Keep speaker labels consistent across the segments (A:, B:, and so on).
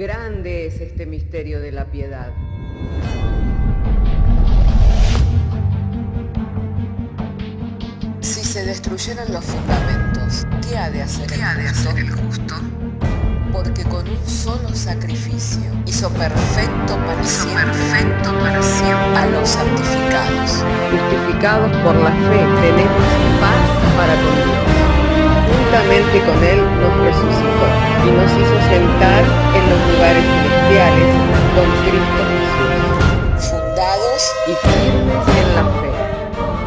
A: Grande es este misterio de la piedad.
B: Si se destruyeran los fundamentos, ¿qué ha de hacer el justo? Porque con un solo sacrificio hizo perfecto para siempre a los santificados.
A: Justificados por la fe, tenemos paz para con Dios. Juntamente con Él nos resucitó y nos hizo sentar en los lugares celestiales con Cristo Jesús.
B: Fundados
A: Y firmes en la fe,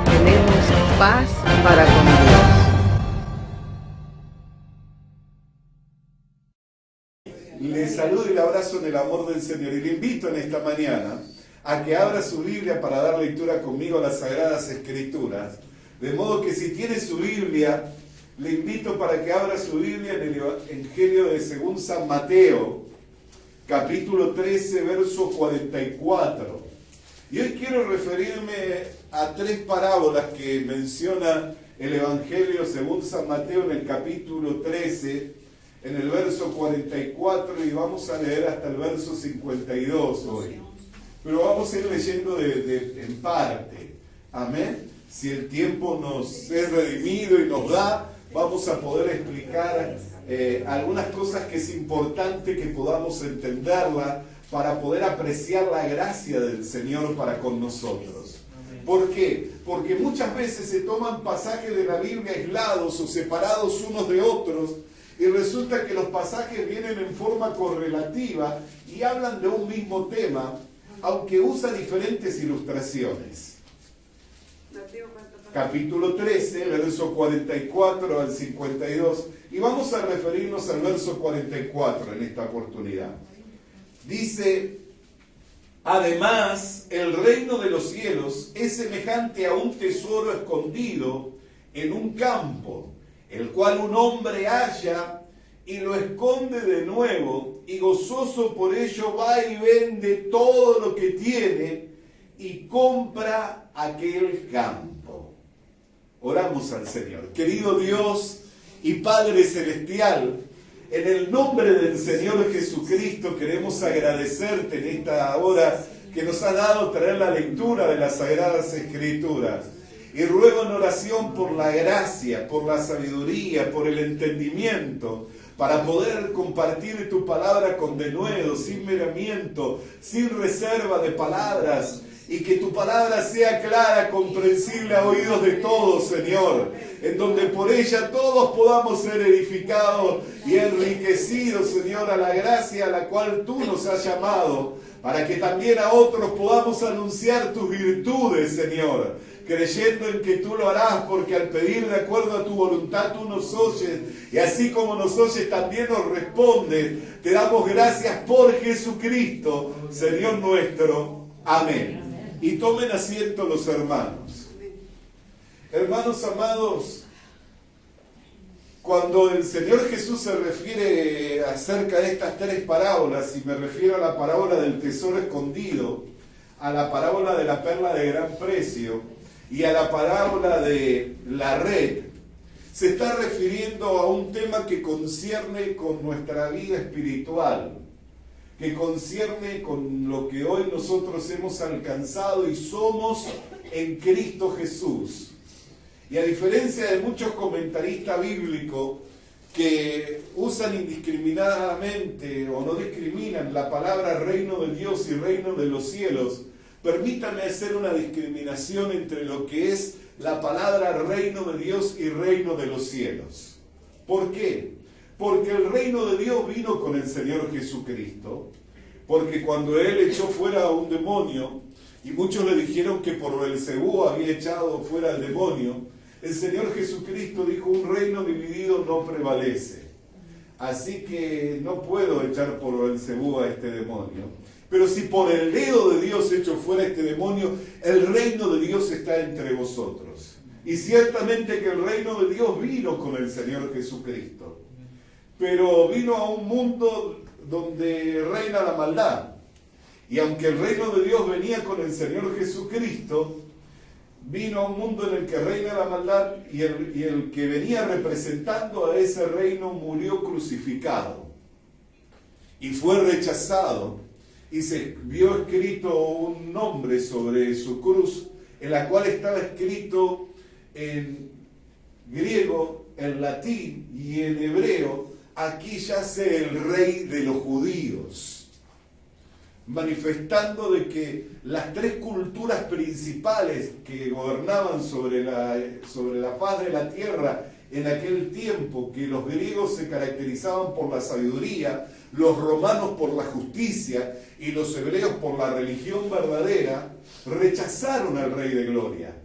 A: tenemos paz para con Dios.
C: Les saludo y le abrazo en el amor del Señor y le invito en esta mañana a que abra su Biblia para dar lectura conmigo a las Sagradas Escrituras. De modo que si tiene su Biblia, le invito para que abra su Biblia en el Evangelio de según San Mateo, capítulo 13, verso 44. Y hoy quiero referirme a tres parábolas que menciona el Evangelio según San Mateo en el capítulo 13, en el verso 44, y vamos a leer hasta el verso 52 hoy. Pero vamos a ir leyendo en parte. Amén. Si el tiempo nos es redimido y nos da, vamos a poder explicar algunas cosas que es importante que podamos entenderla para poder apreciar la gracia del Señor para con nosotros. ¿Por qué? Porque muchas veces se toman pasajes de la Biblia aislados o separados unos de otros, y resulta que los pasajes vienen en forma correlativa y hablan de un mismo tema, aunque usa diferentes ilustraciones. Capítulo 13, verso 44 al 52, y vamos a referirnos al verso 44 en esta oportunidad. Dice: además, el reino de los cielos es semejante a un tesoro escondido en un campo, el cual un hombre halla y lo esconde de nuevo, y gozoso por ello va y vende todo lo que tiene y compra aquel campo. Oramos al Señor. Querido Dios y Padre Celestial, en el nombre del Señor Jesucristo queremos agradecerte en esta hora que nos ha dado traer la lectura de las Sagradas Escrituras. Y ruego en oración por la gracia, por la sabiduría, por el entendimiento, para poder compartir tu palabra con denuedo, sin miramiento, sin reserva de palabras, y que tu palabra sea clara, comprensible a oídos de todos, Señor, en donde por ella todos podamos ser edificados y enriquecidos, Señor, a la gracia a la cual tú nos has llamado, para que también a otros podamos anunciar tus virtudes, Señor, creyendo en que tú lo harás, porque al pedir de acuerdo a tu voluntad tú nos oyes, y así como nos oyes también nos respondes. Te damos gracias por Jesucristo, Señor nuestro. Amén. Y tomen asiento los hermanos. Hermanos amados, cuando el Señor Jesús se refiere acerca de estas tres parábolas, y me refiero a la parábola del tesoro escondido, a la parábola de la perla de gran precio y a la parábola de la red, se está refiriendo a un tema que concierne con nuestra vida espiritual, que concierne con lo que hoy nosotros hemos alcanzado y somos en Cristo Jesús. Y a diferencia de muchos comentaristas bíblicos que usan indiscriminadamente o no discriminan la palabra reino de Dios y reino de los cielos, permítame hacer una discriminación entre lo que es la palabra reino de Dios y reino de los cielos. ¿Por qué? Porque el reino de Dios vino con el Señor Jesucristo, porque cuando Él echó fuera a un demonio, y muchos le dijeron que por Beelzebú había echado fuera al demonio, el Señor Jesucristo dijo: un reino dividido no prevalece. Así que no puedo echar por Beelzebú a este demonio. Pero si por el dedo de Dios echo fuera este demonio, el reino de Dios está entre vosotros. Y ciertamente que el reino de Dios vino con el Señor Jesucristo. Pero vino a un mundo donde reina la maldad. Y aunque el reino de Dios venía con el Señor Jesucristo, vino a un mundo en el que reina la maldad, y el que venía representando a ese reino murió crucificado. y fue rechazado, y se vio escrito un nombre sobre su cruz, en la cual estaba escrito en griego, en latín y en hebreo: aquí yace el Rey de los judíos, manifestando de que las tres culturas principales que gobernaban sobre la faz de la tierra en aquel tiempo, que los griegos se caracterizaban por la sabiduría, los romanos por la justicia y los hebreos por la religión verdadera, rechazaron al Rey de Gloria,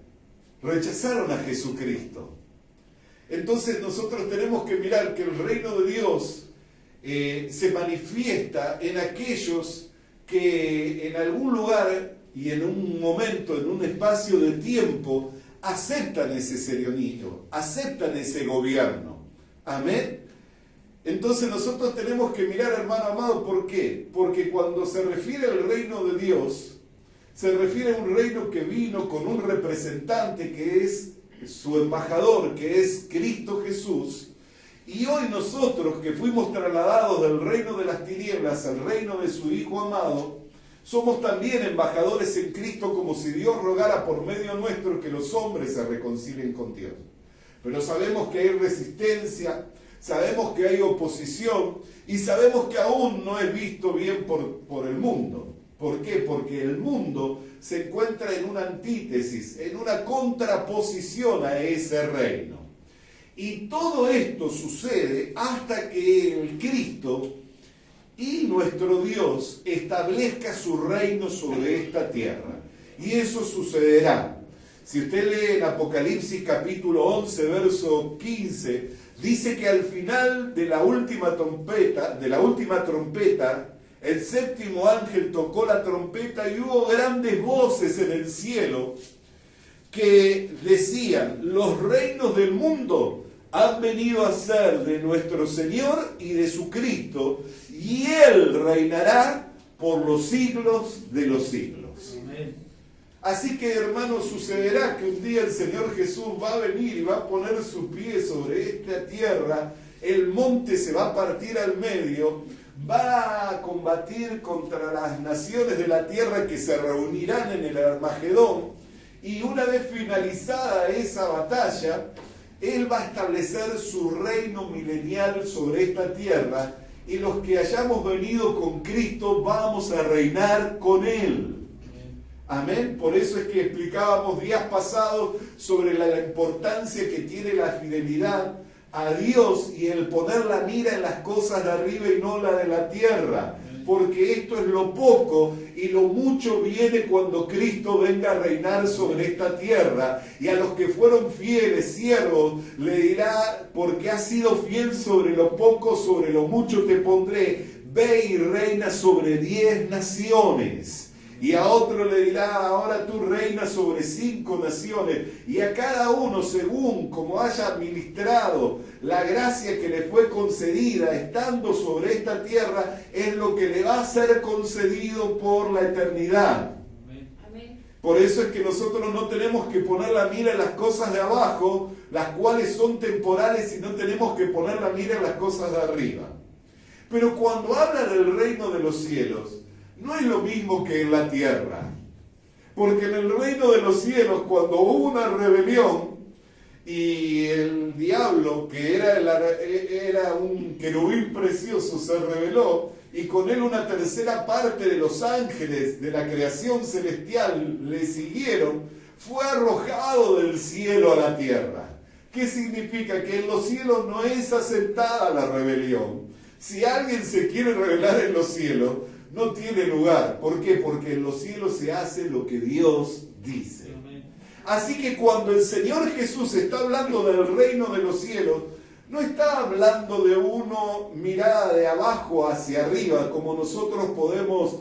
C: rechazaron a Jesucristo. Entonces nosotros tenemos que mirar que el reino de Dios se manifiesta en aquellos que en algún lugar y en un momento, en un espacio de tiempo, aceptan ese señorío, aceptan ese gobierno. Amén. Entonces nosotros tenemos que mirar, hermano amado, ¿por qué? Porque cuando se refiere al reino de Dios, se refiere a un reino que vino con un representante que es su embajador, que es Cristo Jesús. Y hoy nosotros que fuimos trasladados del reino de las tinieblas al reino de su Hijo amado, somos también embajadores en Cristo, como si Dios rogara por medio nuestro que los hombres se reconcilien con Dios. Pero sabemos que hay resistencia, sabemos que hay oposición y sabemos que aún no es visto bien por el mundo. ¿Por qué? Porque el mundo se encuentra en una antítesis, en una contraposición a ese reino. Y todo esto sucede hasta que el Cristo y nuestro Dios establezca su reino sobre esta tierra. Y eso sucederá. Si usted lee en Apocalipsis capítulo 11, verso 15, dice que al final de la última trompeta, el séptimo ángel tocó la trompeta y hubo grandes voces en el cielo que decían: los reinos del mundo han venido a ser de nuestro Señor y de su Cristo, y Él reinará por los siglos de los siglos. Amén. Así que, hermanos, sucederá que un día el Señor Jesús va a venir y va a poner sus pies sobre esta tierra, el monte se va a partir al medio, va a combatir contra las naciones de la tierra que se reunirán en el Armagedón, y una vez finalizada esa batalla, Él va a establecer su reino milenial sobre esta tierra, y los que hayamos venido con Cristo vamos a reinar con Él. Amén. Por eso es que explicábamos días pasados sobre la importancia que tiene la fidelidad a Dios y el poner la mira en las cosas de arriba y no la de la tierra. Porque esto es lo poco y lo mucho viene cuando Cristo venga a reinar sobre esta tierra. Y a los que fueron fieles, siervos, le dirá: porque has sido fiel sobre lo poco, sobre lo mucho te pondré. Ve y reina sobre 10 naciones. Y a otro le dirá: ahora tú reinas sobre 5 naciones. Y a cada uno, según como haya administrado la gracia que le fue concedida estando sobre esta tierra, es lo que le va a ser concedido por la eternidad. Amén. Por eso es que nosotros no tenemos que poner la mira en las cosas de abajo, las cuales son temporales, y no tenemos que poner la mira en las cosas de arriba. Pero cuando habla del reino de los cielos, no es lo mismo que en la tierra. Porque en el reino de los cielos, cuando hubo una rebelión y el diablo, que era un querubín precioso, se rebeló, y con él una tercera parte de los ángeles de la creación celestial le siguieron, fue arrojado del cielo a la tierra. ¿Qué significa? Que en los cielos no es aceptada la rebelión. Si alguien se quiere rebelar en los cielos, no tiene lugar. ¿Por qué? Porque en los cielos se hace lo que Dios dice. Así que cuando el Señor Jesús está hablando del reino de los cielos, no está hablando de uno mirada de abajo hacia arriba, como nosotros podemos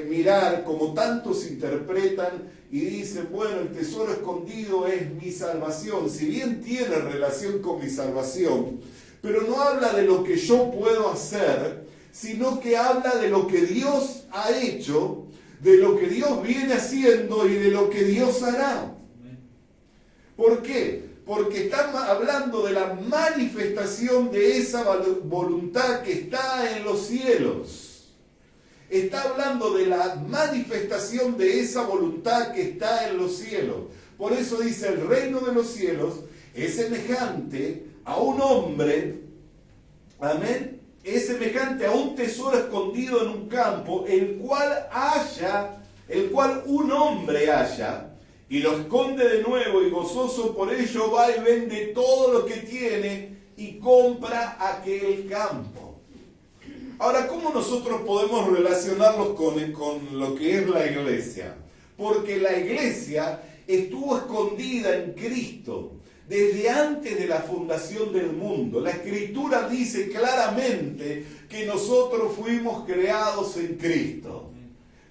C: mirar, como tantos interpretan y dicen: bueno, el tesoro escondido es mi salvación. Si bien tiene relación con mi salvación, pero no habla de lo que yo puedo hacer, sino que habla de lo que Dios ha hecho, de lo que Dios viene haciendo y de lo que Dios hará. ¿Por qué? Porque está hablando de la manifestación de esa voluntad que está en los cielos. Está hablando de la manifestación de esa voluntad que está en los cielos. Por eso dice, el reino de los cielos es semejante a un hombre, amén, es semejante a un tesoro escondido en un campo, el cual un hombre halla, y lo esconde de nuevo, y gozoso por ello va y vende todo lo que tiene y compra aquel campo. Ahora, ¿cómo nosotros podemos relacionarlos con lo que es la iglesia? Porque la iglesia estuvo escondida en Cristo desde antes de la fundación del mundo. La Escritura dice claramente que nosotros fuimos creados en Cristo,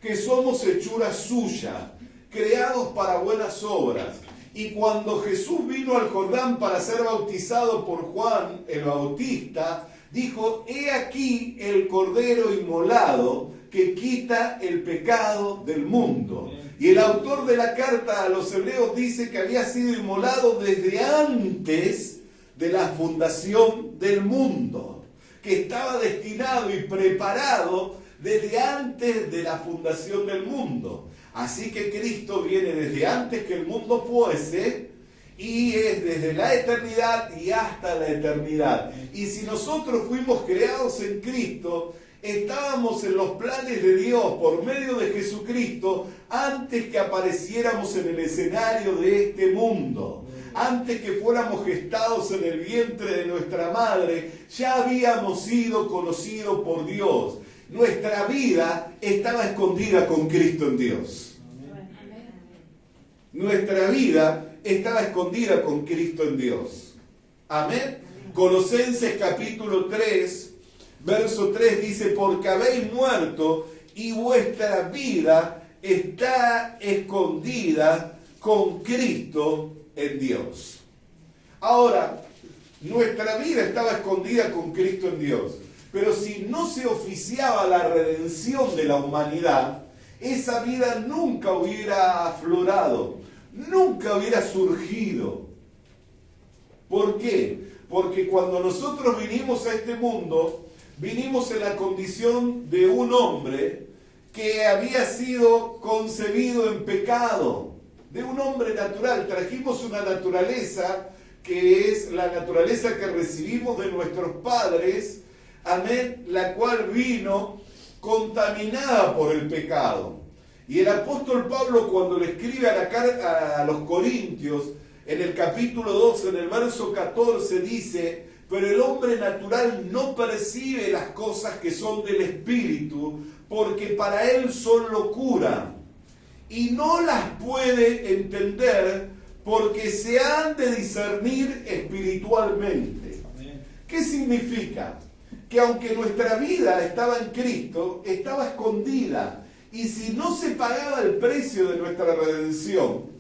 C: que somos hechura suya, creados para buenas obras. Y cuando Jesús vino al Jordán para ser bautizado por Juan el Bautista, dijo, he aquí el Cordero inmolado que quita el pecado del mundo. Y el autor de la carta a los Hebreos dice que había sido inmolado desde antes de la fundación del mundo, que estaba destinado y preparado desde antes de la fundación del mundo. Así que Cristo viene desde antes que el mundo fuese y es desde la eternidad y hasta la eternidad. Y si nosotros fuimos creados en Cristo, estábamos en los planes de Dios por medio de Jesucristo antes que apareciéramos en el escenario de este mundo. Antes que fuéramos gestados en el vientre de nuestra madre, ya habíamos sido conocidos por Dios. Nuestra vida estaba escondida con Cristo en Dios. Nuestra vida estaba escondida con Cristo en Dios. Amén. Colosenses capítulo 3, verso 3 dice, porque habéis muerto y vuestra vida está escondida con Cristo en Dios. Ahora, nuestra vida estaba escondida con Cristo en Dios. Pero si no se oficiaba la redención de la humanidad, esa vida nunca hubiera aflorado, nunca hubiera surgido. ¿Por qué? Porque cuando nosotros vinimos a este mundo, vinimos en la condición de un hombre que había sido concebido en pecado, de un hombre natural. Trajimos una naturaleza que es la naturaleza que recibimos de nuestros padres, amén, la cual vino contaminada por el pecado. Y el apóstol Pablo, cuando le escribe a los Corintios, en el capítulo 2, en el verso 14, dice, pero el hombre natural no percibe las cosas que son del Espíritu, porque para él son locura, y no las puede entender, porque se han de discernir espiritualmente. ¿Qué significa? Que aunque nuestra vida estaba en Cristo, estaba escondida. Y si no se pagaba el precio de nuestra redención,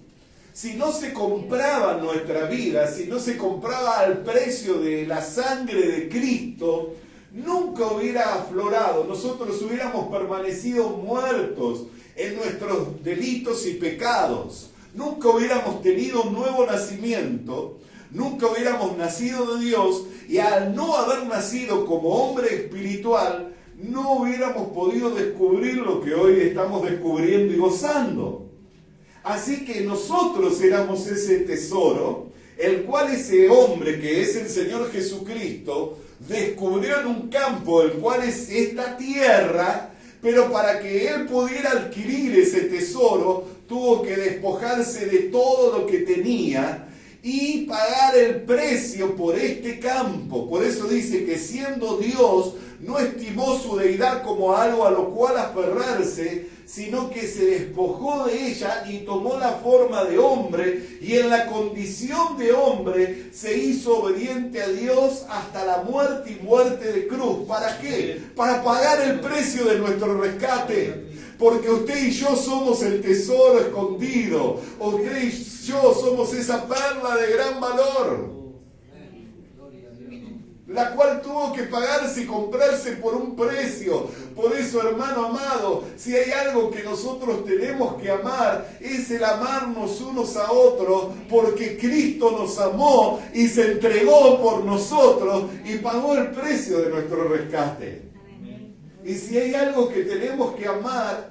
C: si no se compraba nuestra vida, si no se compraba al precio de la sangre de Cristo, nunca hubiera aflorado. Nosotros hubiéramos permanecido muertos en nuestros delitos y pecados. Nunca hubiéramos tenido un nuevo nacimiento. Nunca hubiéramos nacido de Dios, y al no haber nacido como hombre espiritual, no hubiéramos podido descubrir lo que hoy estamos descubriendo y gozando. Así que nosotros éramos ese tesoro, el cual ese hombre que es el Señor Jesucristo descubrió en un campo, el cual es esta tierra, pero para que él pudiera adquirir ese tesoro, tuvo que despojarse de todo lo que tenía y pagar el precio por este campo. Por eso dice que siendo Dios, no estimó su deidad como algo a lo cual aferrarse, sino que se despojó de ella y tomó la forma de hombre, y en la condición de hombre se hizo obediente a Dios hasta la muerte y muerte de cruz. ¿Para qué? Para pagar el precio de nuestro rescate. Porque usted y yo somos el tesoro escondido. Usted y yo somos esa perla de gran valor, la cual tuvo que pagarse y comprarse por un precio. Por eso eso, hermano amado, si hay algo que nosotros tenemos que amar, es el amarnos unos a otros, porque Cristo nos amó y se entregó por nosotros y pagó el precio de nuestro rescate. Y si hay algo que tenemos que amar,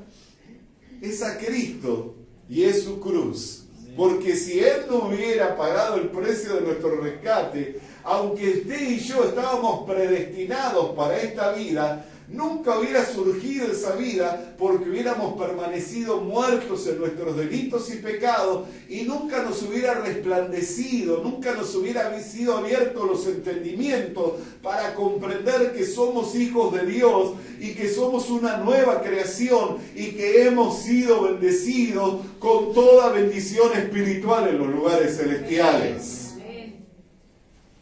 C: es a Cristo y es su cruz. Porque si Él no hubiera pagado el precio de nuestro rescate, aunque usted y yo estábamos predestinados para esta vida, nunca hubiera surgido esa vida, porque hubiéramos permanecido muertos en nuestros delitos y pecados y nunca nos hubiera resplandecido, nunca nos hubiera sido abiertos los entendimientos para comprender que somos hijos de Dios y que somos una nueva creación y que hemos sido bendecidos con toda bendición espiritual en los lugares celestiales.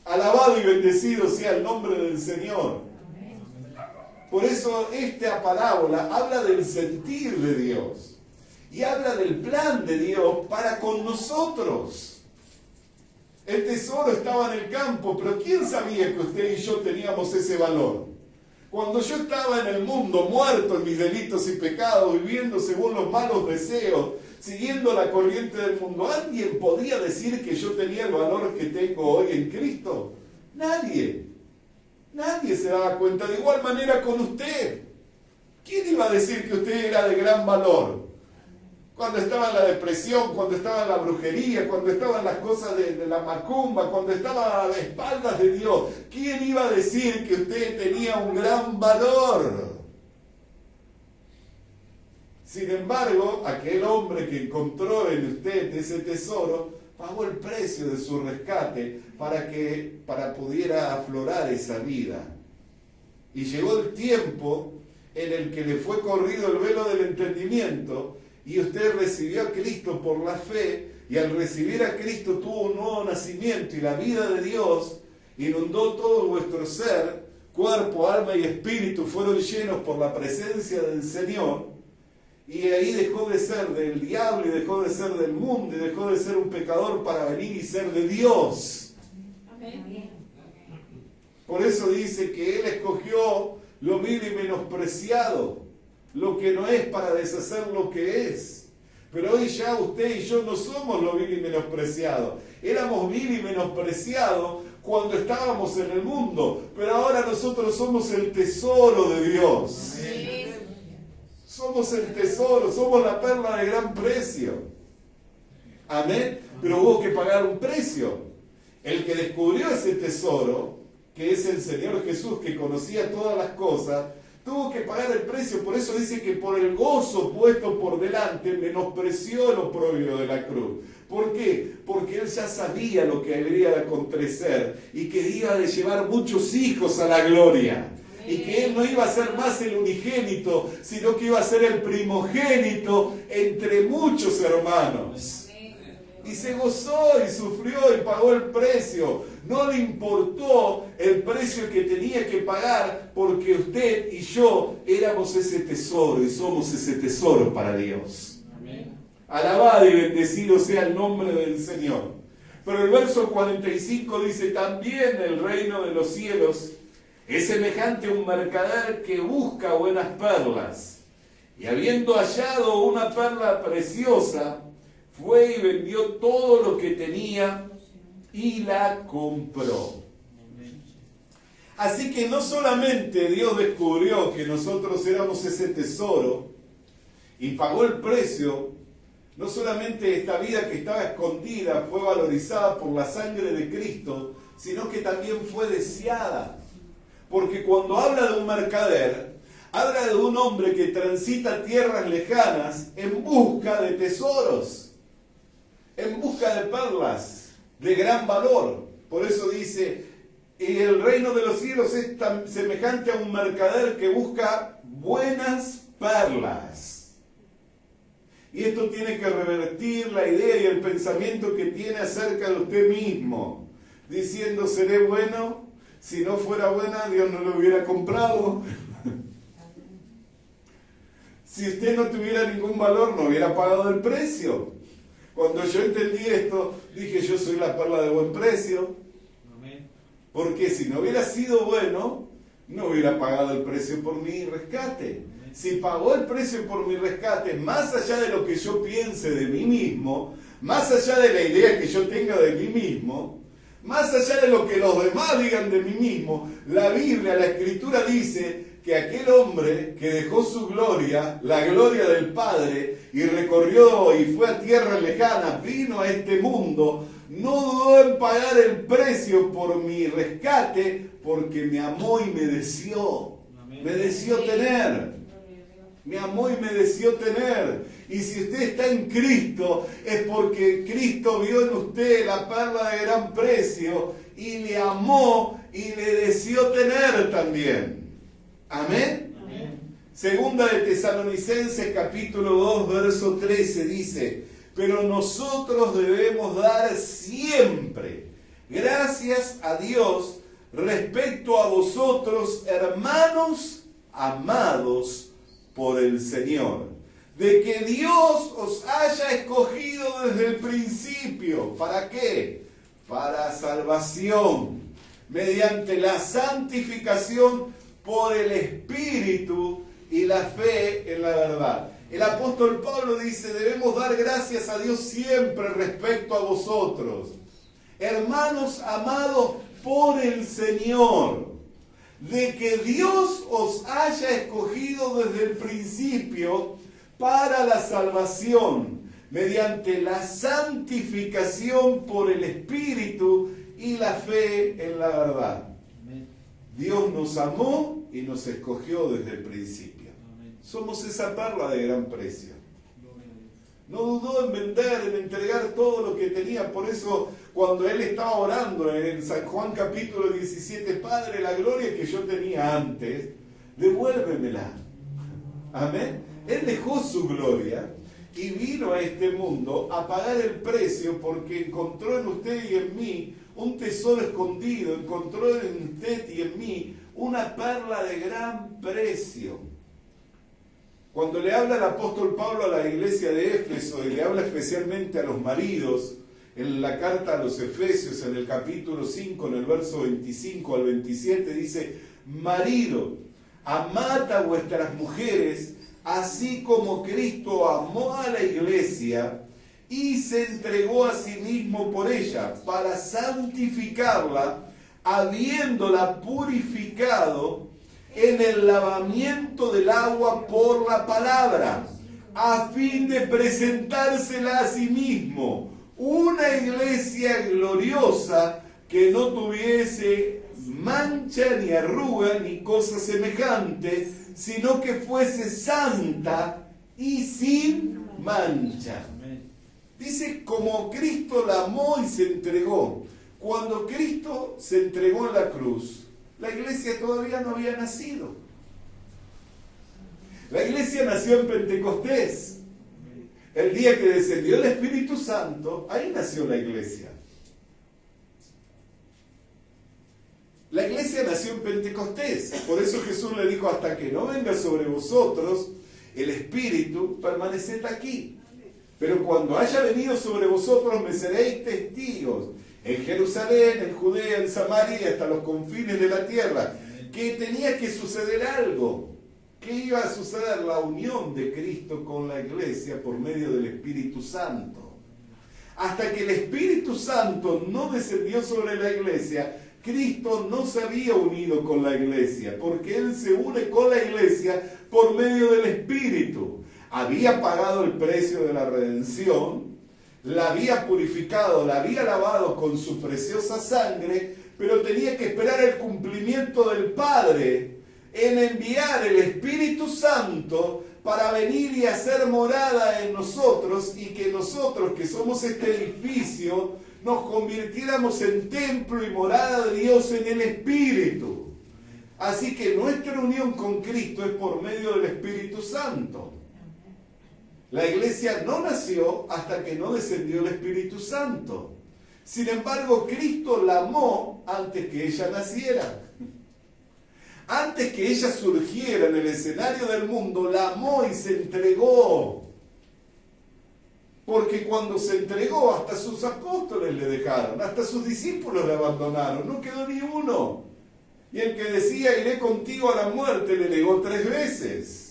C: Alabado y bendecido sea el nombre del Señor. Por eso esta parábola habla del sentir de Dios y habla del plan de Dios para con nosotros. El tesoro estaba en el campo, pero ¿quién sabía que usted y yo teníamos ese valor? Cuando yo estaba en el mundo, muerto en mis delitos y pecados, viviendo según los malos deseos, siguiendo la corriente del mundo, ¿alguien podría decir que yo tenía el valor que tengo hoy en Cristo? Nadie. Nadie se daba cuenta. De igual manera con usted. ¿Quién iba a decir que usted era de gran valor? Cuando estaba en la depresión, cuando estaba en la brujería, cuando estaba en las cosas de la macumba, cuando estaba a las espaldas de Dios, ¿quién iba a decir que usted tenía un gran valor? Sin embargo, aquel hombre que encontró en usted ese tesoro, pagó el precio de su rescate para pudiera aflorar esa vida. Y llegó el tiempo en el que le fue corrido el velo del entendimiento y usted recibió a Cristo por la fe, y al recibir a Cristo tuvo un nuevo nacimiento y la vida de Dios inundó todo vuestro ser, cuerpo, alma y espíritu fueron llenos por la presencia del Señor. Y ahí dejó de ser del diablo y dejó de ser del mundo y dejó de ser un pecador para venir y ser de Dios. Amén. Por eso dice que Él escogió lo vil y menospreciado, lo que no es, para deshacer lo que es. Pero hoy ya usted y yo no somos lo vil y menospreciado. Éramos vil y menospreciado cuando estábamos en el mundo, pero ahora nosotros somos el tesoro de Dios. Amén. Somos el tesoro, somos la perla de gran precio. Amén. Pero hubo que pagar un precio. El que descubrió ese tesoro, que es el Señor Jesús, que conocía todas las cosas, tuvo que pagar el precio. Por eso dice que por el gozo puesto por delante menospreció el oprobio de la cruz. ¿Por qué? Porque él ya sabía lo que habría de acontecer y que iba a llevar muchos hijos a la gloria. Y que él no iba a ser más el unigénito, sino que iba a ser el primogénito entre muchos hermanos. Y se gozó y sufrió y pagó el precio. No le importó el precio que tenía que pagar, porque usted y yo éramos ese tesoro y somos ese tesoro para Dios. Amén. Alabado y bendecido sea el nombre del Señor. Pero el verso 45 dice: también el reino de los cielos es semejante a un mercader que busca buenas perlas, y habiendo hallado una perla preciosa, fue y vendió todo lo que tenía y la compró. Así que no solamente Dios descubrió que nosotros éramos ese tesoro y pagó el precio, no solamente esta vida que estaba escondida fue valorizada por la sangre de Cristo, sino que también fue deseada. Porque cuando habla de un mercader, habla de un hombre que transita tierras lejanas en busca de tesoros, en busca de perlas de gran valor. Por eso dice, el reino de los cielos es tan semejante a un mercader que busca buenas perlas. Y esto tiene que revertir la idea y el pensamiento que tiene acerca de usted mismo, diciendo: seré bueno. Si no fuera buena, Dios no lo hubiera comprado. Si usted no tuviera ningún valor, no hubiera pagado el precio. Cuando yo entendí esto, dije: yo soy la perla de buen precio. Porque si no hubiera sido bueno, no hubiera pagado el precio por mi rescate. si pagó el precio por mi rescate, más allá de lo que yo piense de mí mismo, más allá de la idea que yo tenga de mí mismo, más allá de lo que los demás digan de mí mismo, la Biblia, la Escritura dice que aquel hombre que dejó su gloria, la gloria del Padre, y recorrió y fue a tierras lejanas, vino a este mundo, no dudó en pagar el precio por mi rescate, porque me amó y me deseó. Me deseó tener. Me amó y me deseó tener. Y si usted está en Cristo, es porque Cristo vio en usted la perla de gran precio y le amó y le deseó tener también. Amén. Amén. Segunda de Tesalonicenses capítulo 2 verso 13 dice: pero nosotros debemos dar siempre gracias a Dios respecto a vosotros, hermanos amados por el Señor, de que Dios os haya escogido desde el principio. ¿Para qué? Para salvación, mediante la santificación por el Espíritu y la fe en la verdad. El apóstol Pablo dice: debemos dar gracias a Dios siempre respecto a vosotros, hermanos amados por el Señor, de que Dios os haya escogido desde el principio para la salvación, mediante la santificación por el Espíritu y la fe en la verdad. Amén. Dios nos amó y nos escogió desde el principio. Amén. Somos esa perla de gran precio. No dudó en vender, en entregar todo lo que tenía. Por eso, cuando él estaba orando en San Juan capítulo 17, Padre, la gloria que yo tenía antes, devuélvemela. Amén. Él dejó su gloria y vino a este mundo a pagar el precio, porque encontró en usted y en mí un tesoro escondido, encontró en usted y en mí una perla de gran precio. Cuando le habla el apóstol Pablo a la iglesia de Éfeso, y le habla especialmente a los maridos, en la carta a los Efesios, en el capítulo 5, en el verso 25 al 27, dice: marido, amad a vuestras mujeres, así como Cristo amó a la iglesia y se entregó a sí mismo por ella, para santificarla, habiéndola purificado en el lavamiento del agua por la palabra, a fin de presentársela a sí mismo, una iglesia gloriosa, que no tuviese mancha ni arruga ni cosa semejante, sino que fuese santa y sin mancha. Dice: como Cristo la amó y se entregó. Cuando Cristo se entregó en la cruz, la iglesia todavía no había nacido. La iglesia nació en Pentecostés. El día que descendió el Espíritu Santo, ahí nació la iglesia. La iglesia nació en Pentecostés. Por eso Jesús le dijo: hasta que no venga sobre vosotros el Espíritu, permaneced aquí. Pero cuando haya venido sobre vosotros, me seréis testigos en Jerusalén, en Judea, en Samaria y hasta los confines de la tierra. Que tenía que suceder algo. ¿Qué iba a suceder? La unión de Cristo con la iglesia por medio del Espíritu Santo. Hasta que el Espíritu Santo no descendió sobre la iglesia, Cristo no se había unido con la iglesia, porque Él se une con la iglesia por medio del Espíritu. Había pagado el precio de la redención, la había purificado, la había lavado con su preciosa sangre, pero tenía que esperar el cumplimiento del Padre en enviar el Espíritu Santo para venir y hacer morada en nosotros, y que nosotros, que somos este edificio, nos convirtiéramos en templo y morada de Dios en el Espíritu. Así que nuestra unión con Cristo es por medio del Espíritu Santo. La iglesia no nació hasta que no descendió el Espíritu Santo. Sin embargo, Cristo la amó antes que ella naciera. Antes que ella surgiera en el escenario del mundo, la amó y se entregó. Porque cuando se entregó, hasta sus apóstoles le dejaron, hasta sus discípulos le abandonaron, no quedó ni uno. Y el que decía: iré contigo a la muerte, le negó 3 veces.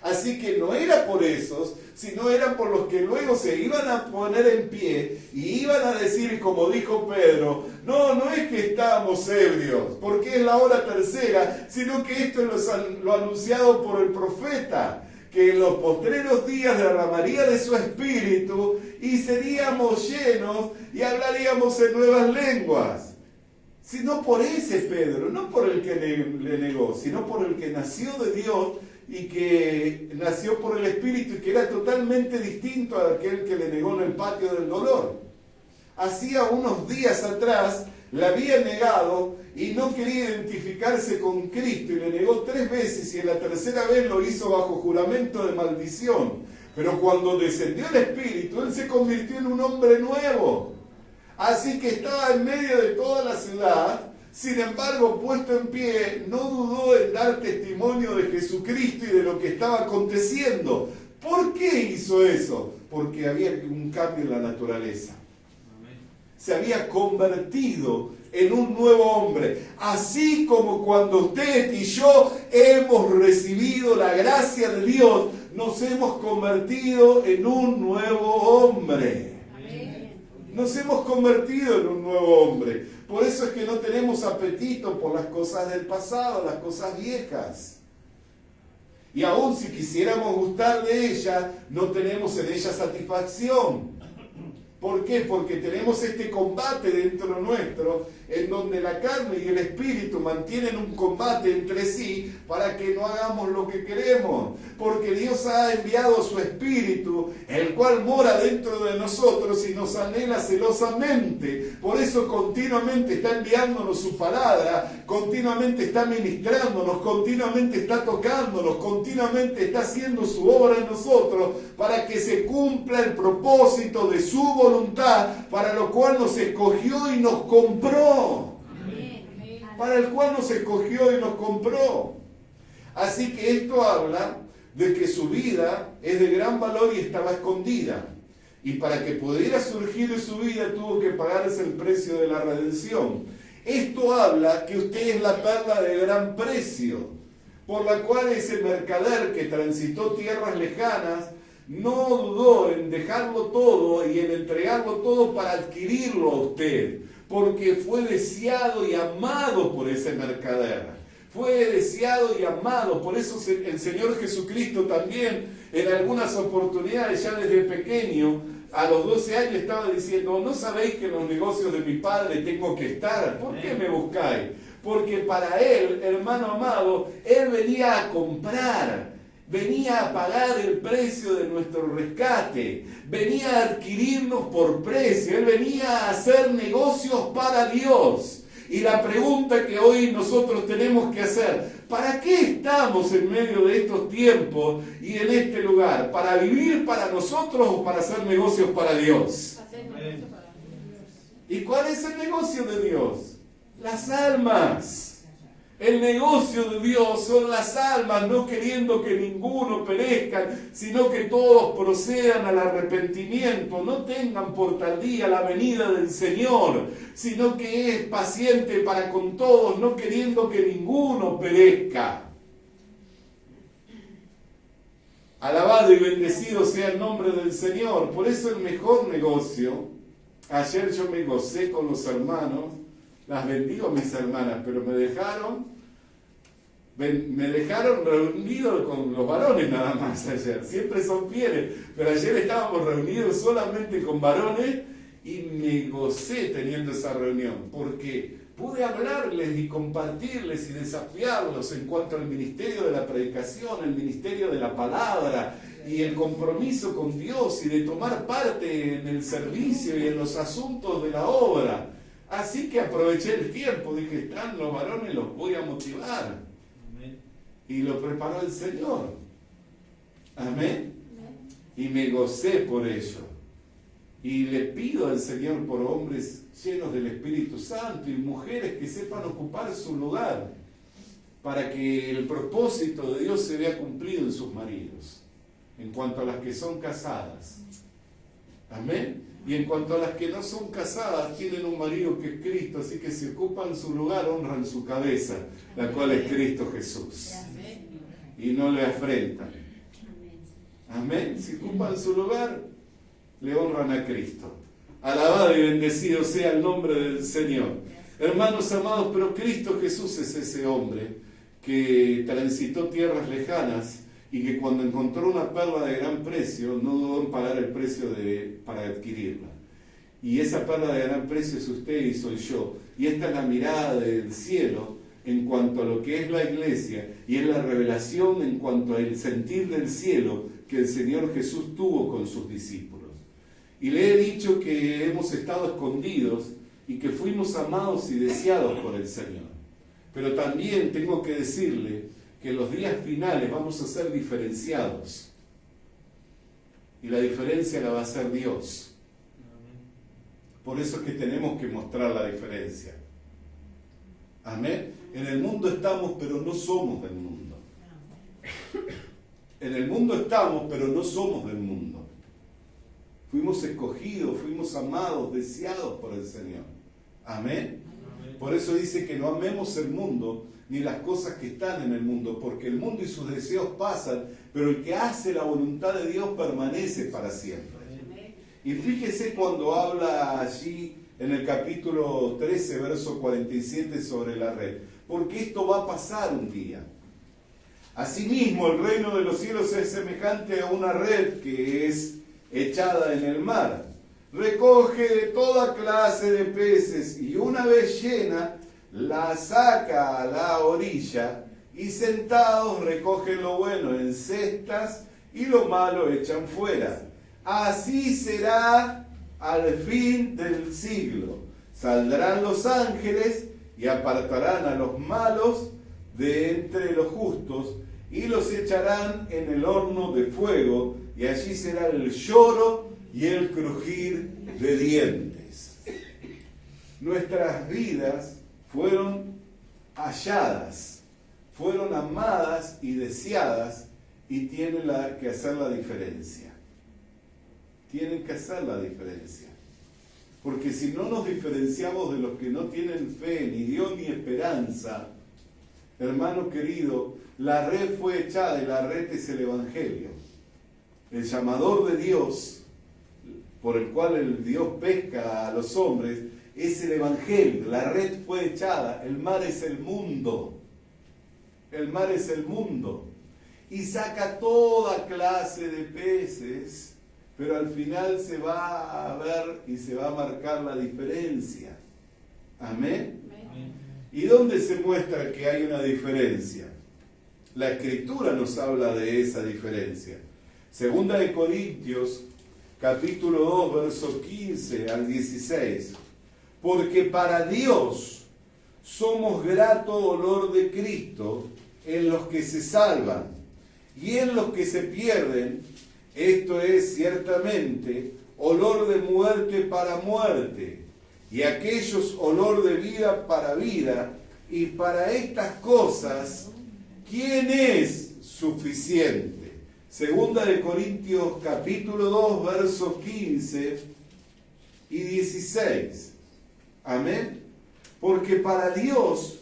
C: Así que no era por esos, sino eran por los que luego se iban a poner en pie y iban a decir, como dijo Pedro, no es que estábamos ebrios, porque es la hora tercera, sino que esto es lo anunciado por el profeta, que en los postreros días derramaría de su espíritu y seríamos llenos y hablaríamos en nuevas lenguas. Sino por ese Pedro, no por el que le negó, sino por el que nació de Dios y que nació por el Espíritu y que era totalmente distinto a aquel que le negó en el patio del dolor. Hacía unos días atrás le había negado y no quería identificarse con Cristo y le negó 3 veces y en la tercera vez lo hizo bajo juramento de maldición. Pero cuando descendió el Espíritu, él se convirtió en un hombre nuevo. Así que estaba en medio de toda la ciudad. Sin embargo, puesto en pie, no dudó en dar testimonio de Jesucristo y de lo que estaba aconteciendo. ¿Por qué hizo eso? Porque había un cambio en la naturaleza. Se había convertido en un nuevo hombre. Así como cuando usted y yo hemos recibido la gracia de Dios, nos hemos convertido en un nuevo hombre. Nos hemos convertido en un nuevo hombre. Por eso es que no tenemos apetito por las cosas del pasado, las cosas viejas. Y aún si quisiéramos gustar de ellas, no tenemos en ellas satisfacción. ¿Por qué? Porque tenemos este combate dentro nuestro, en donde la carne y el espíritu mantienen un combate entre sí para que no hagamos lo que queremos. Porque Dios ha enviado su espíritu, el cual mora dentro de nosotros y nos anhela celosamente. Por eso continuamente está enviándonos su palabra, continuamente está ministrándonos, continuamente está tocándonos, continuamente está haciendo su obra en nosotros para que se cumpla el propósito de su voluntad, para lo cual nos escogió y nos compró. Para el cual nos escogió y nos compró. Así que esto habla de que su vida es de gran valor y estaba escondida. Y para que pudiera surgir de su vida tuvo que pagarse el precio de la redención. Esto habla que usted es la perla de gran precio, por la cual ese mercader que transitó tierras lejanas no dudó en dejarlo todo y en entregarlo todo para adquirirlo a usted, porque fue deseado y amado por ese mercader. Fue deseado y amado. Por eso el Señor Jesucristo también en algunas oportunidades, ya desde pequeño, a los 12 años estaba diciendo, ¿no sabéis que en los negocios de mi Padre tengo que estar? ¿Por qué me buscáis? Porque para Él, hermano amado, Él venía a comprar, venía a pagar el precio de nuestro rescate, venía a adquirirnos por precio, Él venía a hacer negocios para Dios. Y la pregunta que hoy nosotros tenemos que hacer, ¿para qué estamos en medio de estos tiempos y en este lugar? ¿Para vivir para nosotros o para hacer negocios para Dios? ¿Y cuál es el negocio de Dios? Las almas. El negocio de Dios son las almas, no queriendo que ninguno perezca, sino que todos procedan al arrepentimiento. No tengan por tardía la venida del Señor, sino que es paciente para con todos, no queriendo que ninguno perezca. Alabado y bendecido sea el nombre del Señor. Por eso el mejor negocio. Ayer yo me gocé con los hermanos. Las bendigo a mis hermanas, pero me dejaron reunido con los varones nada más ayer. Siempre son fieles, pero ayer estábamos reunidos solamente con varones y me gocé teniendo esa reunión, porque pude hablarles y compartirles y desafiarlos en cuanto al ministerio de la predicación, el ministerio de la palabra y el compromiso con Dios y de tomar parte en el servicio y en los asuntos de la obra. Así que aproveché el tiempo, dije, están los varones, los voy a motivar. Amén. Y lo preparó el Señor. Amén. Y me gocé por ello. Y le pido al Señor por hombres llenos del Espíritu Santo y mujeres que sepan ocupar su lugar para que el propósito de Dios se vea cumplido en sus maridos, en cuanto a las que son casadas. Amén. Y en cuanto a las que no son casadas, tienen un marido que es Cristo, así que si ocupan su lugar, honran su cabeza, la cual es Cristo Jesús. Y no le afrentan. Amén. Si ocupan su lugar, le honran a Cristo. Alabado y bendecido sea el nombre del Señor. Hermanos amados, pero Cristo Jesús es ese hombre que transitó tierras lejanas y que cuando encontró una perla de gran precio, no dudó en pagar el precio para adquirirla. Y esa perla de gran precio es usted y soy yo. Y esta es la mirada del cielo en cuanto a lo que es la iglesia, y es la revelación en cuanto al sentir del cielo que el Señor Jesús tuvo con sus discípulos. Y le he dicho que hemos estado escondidos y que fuimos amados y deseados por el Señor. Pero también tengo que decirle que en los días finales vamos a ser diferenciados. Y la diferencia la va a hacer Dios. Por eso es que tenemos que mostrar la diferencia. Amén. En el mundo estamos, pero no somos del mundo. En el mundo estamos, pero no somos del mundo. Fuimos escogidos, fuimos amados, deseados por el Señor. Amén. Por eso dice que no amemos el mundo ni las cosas que están en el mundo, porque el mundo y sus deseos pasan, pero el que hace la voluntad de Dios permanece para siempre. Y fíjese cuando habla allí en el capítulo 13, verso 47 sobre la red, porque esto va a pasar un día. Asimismo, el reino de los cielos es semejante a una red que es echada en el mar. Recoge de toda clase de peces y una vez llena, la saca a la orilla y sentados recogen lo bueno en cestas y lo malo echan fuera. Así será al fin del siglo. Saldrán los ángeles y apartarán a los malos de entre los justos y los echarán en el horno de fuego, y allí será el lloro y el crujir de dientes. Nuestras vidas fueron halladas, fueron amadas y deseadas, y tienen que hacer la diferencia. Tienen que hacer la diferencia. Porque si no nos diferenciamos de los que no tienen fe, ni Dios, ni esperanza, hermano querido, la red fue echada y la red es el Evangelio. El llamador de Dios, por el cual el Dios pesca a los hombres, es el Evangelio. La red fue echada, el mar es el mundo. El mar es el mundo. Y saca toda clase de peces, pero al final se va a ver y se va a marcar la diferencia. Amén. ¿Y dónde se muestra que hay una diferencia? La Escritura nos habla de esa diferencia. Segunda de Corintios, capítulo 2, verso 15 al 16. Porque para Dios somos grato olor de Cristo en los que se salvan y en los que se pierden. Esto es ciertamente olor de muerte para muerte, y aquellos olor de vida para vida, y para estas cosas, ¿quién es suficiente? Segunda de Corintios capítulo 2, versos 15 y 16. Amén. Porque para Dios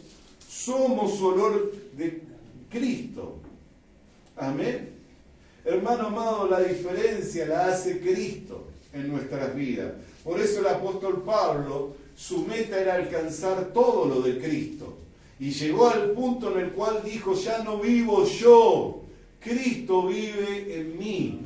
C: somos olor de Cristo. Amén. Hermano amado, la diferencia la hace Cristo en nuestras vidas. Por eso el apóstol Pablo, su meta era alcanzar todo lo de Cristo. Y llegó al punto en el cual dijo, ya no vivo yo, Cristo vive en mí.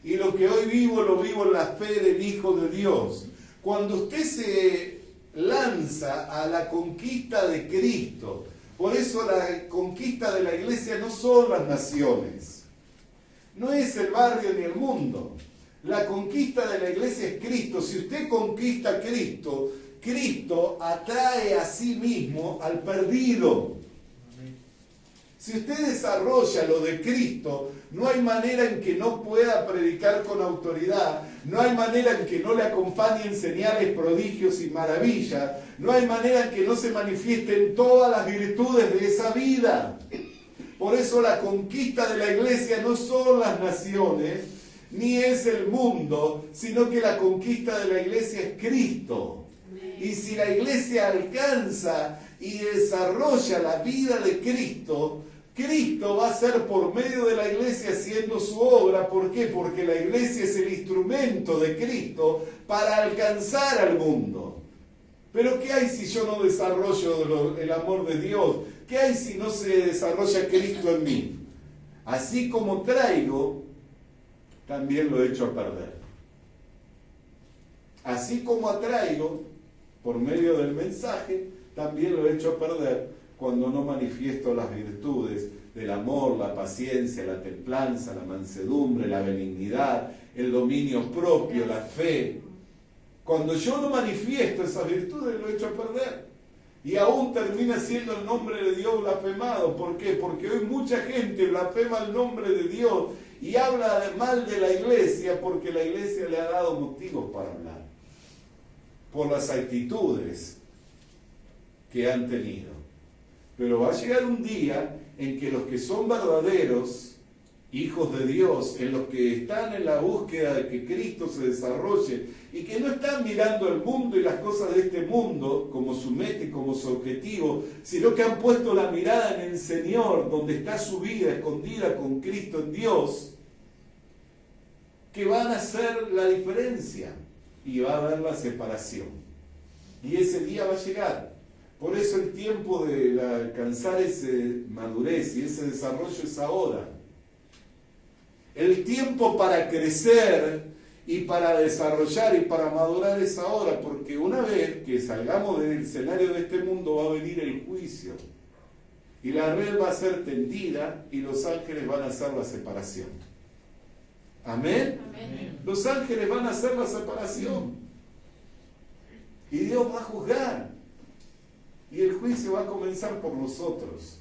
C: Y lo que hoy vivo, lo vivo en la fe del Hijo de Dios. Cuando usted se lanza a la conquista de Cristo, por eso la conquista de la iglesia no son las naciones. No es el barrio ni el mundo. La conquista de la iglesia es Cristo. Si usted conquista a Cristo, Cristo atrae a sí mismo al perdido. Si usted desarrolla lo de Cristo, no hay manera en que no pueda predicar con autoridad, no hay manera en que no le acompañen señales, prodigios y maravillas, no hay manera en que no se manifiesten todas las virtudes de esa vida. Por eso la conquista de la iglesia no son las naciones, ni es el mundo, sino que la conquista de la iglesia es Cristo. Y si la iglesia alcanza y desarrolla la vida de Cristo, Cristo va a ser por medio de la iglesia haciendo su obra, iglesia, ¿por qué? Porque la iglesia es el instrumento de Cristo para alcanzar al mundo. Pero ¿qué hay si yo no desarrollo el amor de Dios? ¿Qué hay si no se desarrolla Cristo en mí? Así como traigo, también lo echo a perder. Así como atraigo, por medio del mensaje, también lo echo a perder cuando no manifiesto las virtudes del amor, la paciencia, la templanza, la mansedumbre, la benignidad, el dominio propio, la fe. Cuando yo no manifiesto esas virtudes, lo echo a perder. Y aún termina siendo el nombre de Dios blasfemado. ¿Por qué? Porque hoy mucha gente blasfema el nombre de Dios y habla mal de la iglesia porque la iglesia le ha dado motivos para hablar. Por las actitudes que han tenido. Pero va a llegar un día en que los que son verdaderos hijos de Dios, en los que están en la búsqueda de que Cristo se desarrolle y que no están mirando el mundo y las cosas de este mundo como su meta y como su objetivo, sino que han puesto la mirada en el Señor, donde está su vida escondida con Cristo en Dios, que van a hacer la diferencia y va a haber la separación. Y ese día va a llegar. Por eso el tiempo de alcanzar esa madurez y ese desarrollo es ahora. El tiempo para crecer y para desarrollar y para madurar es ahora, porque una vez que salgamos del escenario de este mundo va a venir el juicio. Y la red va a ser tendida y los ángeles van a hacer la separación. ¿Amén? Amén. Los ángeles van a hacer la separación. Y Dios va a juzgar. Y el juicio va a comenzar por nosotros.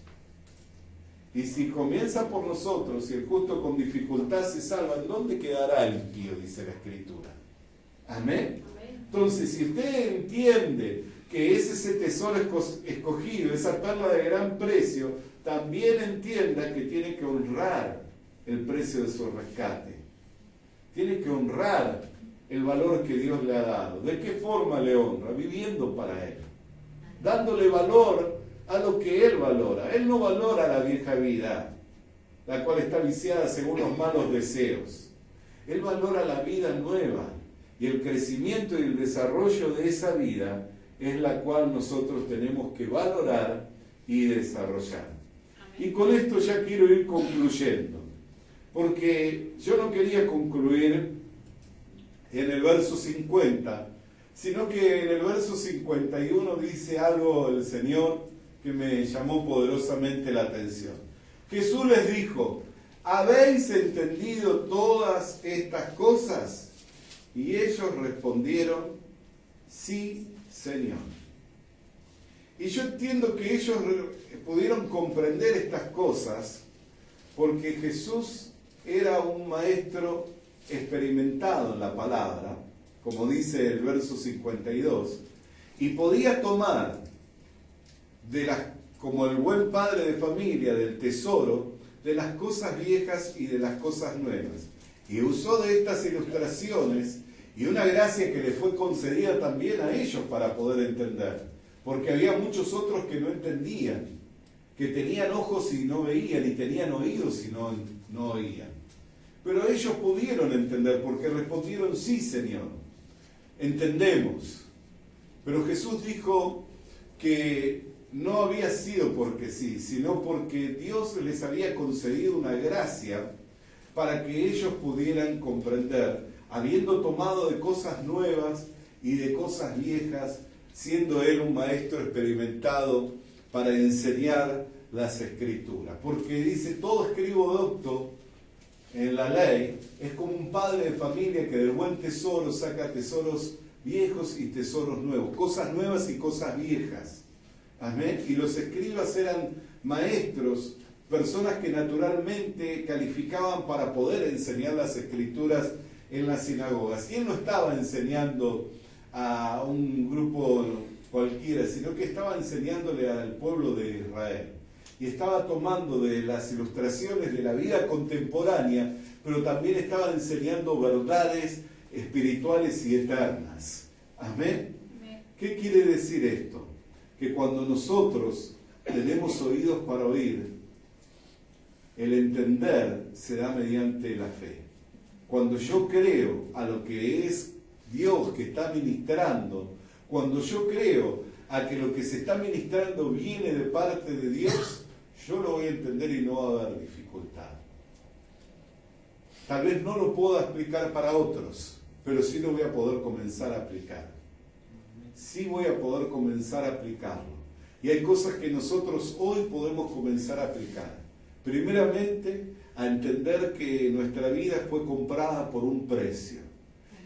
C: Y si comienza por nosotros, y el justo con dificultad se salva, ¿en dónde quedará el impío? Dice la Escritura. ¿Amén? Amén. Entonces, si usted entiende que es ese tesoro escogido, esa perla de gran precio, también entienda que tiene que honrar el precio de su rescate. Tiene que honrar el valor que Dios le ha dado. ¿De qué forma le honra? Viviendo para Él. Dándole valor a lo que Él valora. Él no valora la vieja vida, la cual está viciada según los malos deseos. Él valora la vida nueva y el crecimiento y el desarrollo de esa vida es la cual nosotros tenemos que valorar y desarrollar. Amén. Y con esto ya quiero ir concluyendo, porque yo no quería concluir en el verso 50, sino que en el verso 51 dice algo el Señor que me llamó poderosamente la atención. Jesús les dijo: ¿habéis entendido todas estas cosas? Y ellos respondieron: sí, Señor. Y yo entiendo que ellos pudieron comprender estas cosas porque Jesús era un maestro experimentado en la palabra, como dice el verso 52, y podía tomar como el buen padre de familia, del tesoro, de las cosas viejas y de las cosas nuevas. Y usó de estas ilustraciones y una gracia que le fue concedida también a ellos para poder entender, porque había muchos otros que no entendían, que tenían ojos y no veían, y tenían oídos y no oían. Pero ellos pudieron entender porque respondieron: sí, Señor, entendemos. Pero Jesús dijo que no había sido porque sí, sino porque Dios les había concedido una gracia para que ellos pudieran comprender, habiendo tomado de cosas nuevas y de cosas viejas, siendo Él un maestro experimentado para enseñar las Escrituras. Porque dice: todo escribo docto en la ley es como un padre de familia que del buen tesoro saca tesoros viejos y tesoros nuevos, cosas nuevas y cosas viejas. Amén. Y los escribas eran maestros, personas que naturalmente calificaban para poder enseñar las Escrituras en las sinagogas. Y él no estaba enseñando a un grupo cualquiera, sino que estaba enseñándole al pueblo de Israel. Y estaba tomando de las ilustraciones de la vida contemporánea, pero también estaba enseñando verdades espirituales y eternas. Amén. ¿Qué quiere decir esto? Que cuando nosotros tenemos oídos para oír, el entender se da mediante la fe. cuando yo creo a lo que es Dios que está ministrando, cuando yo creo a que lo que se está ministrando viene de parte de Dios, yo lo voy a entender y no va a haber dificultad. Tal vez no lo pueda explicar para otros, pero sí lo voy a poder comenzar a aplicar. Sí voy a poder comenzar a aplicarlo. Y hay cosas que nosotros hoy podemos comenzar a aplicar. Primeramente, a entender que nuestra vida fue comprada por un precio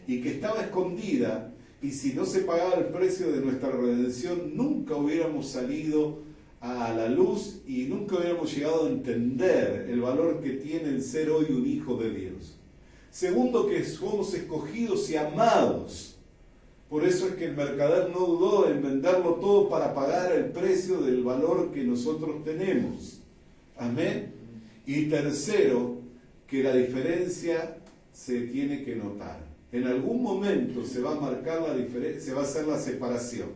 C: y que estaba escondida, y si no se pagaba el precio de nuestra redención, nunca hubiéramos salido a la luz y nunca hubiéramos llegado a entender el valor que tiene el ser hoy un hijo de Dios. Segundo, que somos escogidos y amados. Por eso es que el mercader no dudó en venderlo todo para pagar el precio del valor que nosotros tenemos. Amén. Y tercero, que la diferencia se tiene que notar. En algún momento se va a marcar la diferencia, se va a hacer la separación.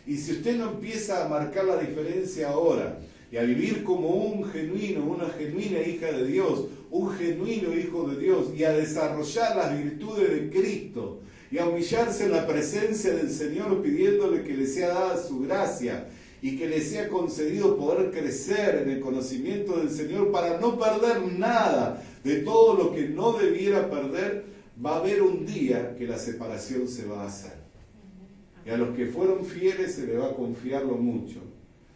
C: Y si usted no empieza a marcar la diferencia ahora y a vivir como un genuino, una genuina hija de Dios, un genuino hijo de Dios, y a desarrollar las virtudes de Cristo, y a humillarse en la presencia del Señor pidiéndole que le sea dada su gracia y que le sea concedido poder crecer en el conocimiento del Señor para no perder nada de todo lo que no debiera perder, va a haber un día que la separación se va a hacer. Y a los que fueron fieles se les va a confiar lo mucho.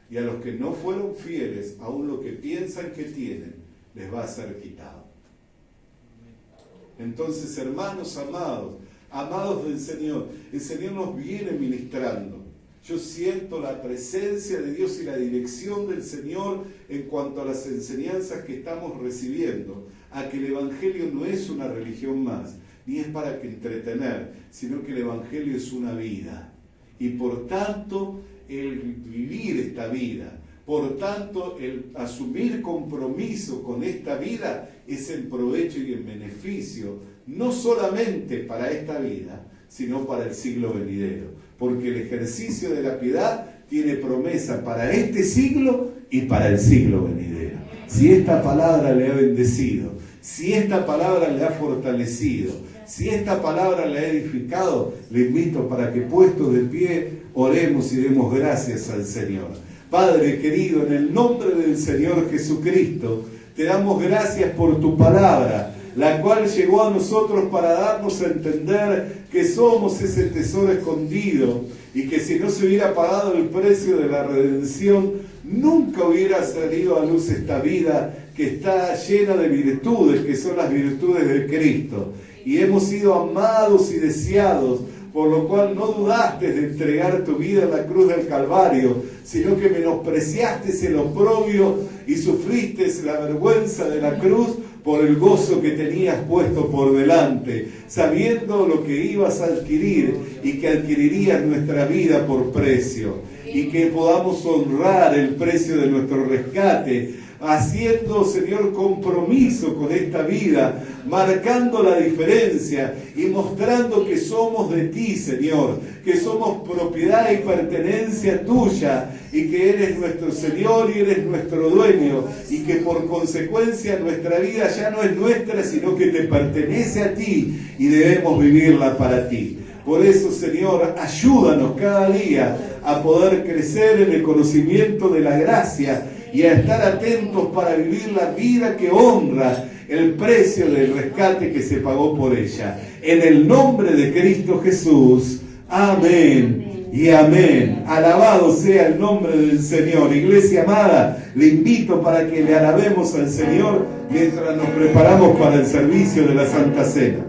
C: Y a los que no fueron fieles, aún lo que piensan que tienen, les va a ser quitado. Entonces, hermanos amados, amados del Señor, el Señor nos viene ministrando. Yo siento la presencia de Dios y la dirección del Señor en cuanto a las enseñanzas que estamos recibiendo, a que el Evangelio no es una religión más, ni es para que entretener, sino que el Evangelio es una vida. Y por tanto, el vivir esta vida, por tanto, el asumir compromiso con esta vida es en provecho y en beneficio, no solamente para esta vida, sino para el siglo venidero. Porque el ejercicio de la piedad tiene promesa para este siglo y para el siglo venidero. Si esta palabra le ha bendecido, si esta palabra le ha fortalecido, si esta palabra le ha edificado, le invito para que puestos de pie oremos y demos gracias al Señor. Padre querido, en el nombre del Señor Jesucristo, te damos gracias por tu palabra, la cual llegó a nosotros para darnos a entender que somos ese tesoro escondido y que si no se hubiera pagado el precio de la redención, nunca hubiera salido a luz esta vida que está llena de virtudes, que son las virtudes de Cristo. Y hemos sido amados y deseados, por lo cual no dudaste de entregar tu vida en la cruz del Calvario, sino que menospreciaste el oprobio y sufriste la vergüenza de la cruz por el gozo que tenías puesto por delante, sabiendo lo que ibas a adquirir y que adquirirías nuestra vida por precio, y que podamos honrar el precio de nuestro rescate, haciendo, Señor, compromiso con esta vida, marcando la diferencia y mostrando que somos de ti, Señor, que somos propiedad y pertenencia tuya, y que eres nuestro Señor y eres nuestro dueño, y que por consecuencia nuestra vida ya no es nuestra, sino que te pertenece a ti y debemos vivirla para ti. Por eso, Señor, ayúdanos cada día a poder crecer en el conocimiento de la gracia y a estar atentos para vivir la vida que honra el precio del rescate que se pagó por ella. En el nombre de Cristo Jesús. Amén y amén. Alabado sea el nombre del Señor. Iglesia amada, le invito para que le alabemos al Señor mientras nos preparamos para el servicio de la Santa Cena.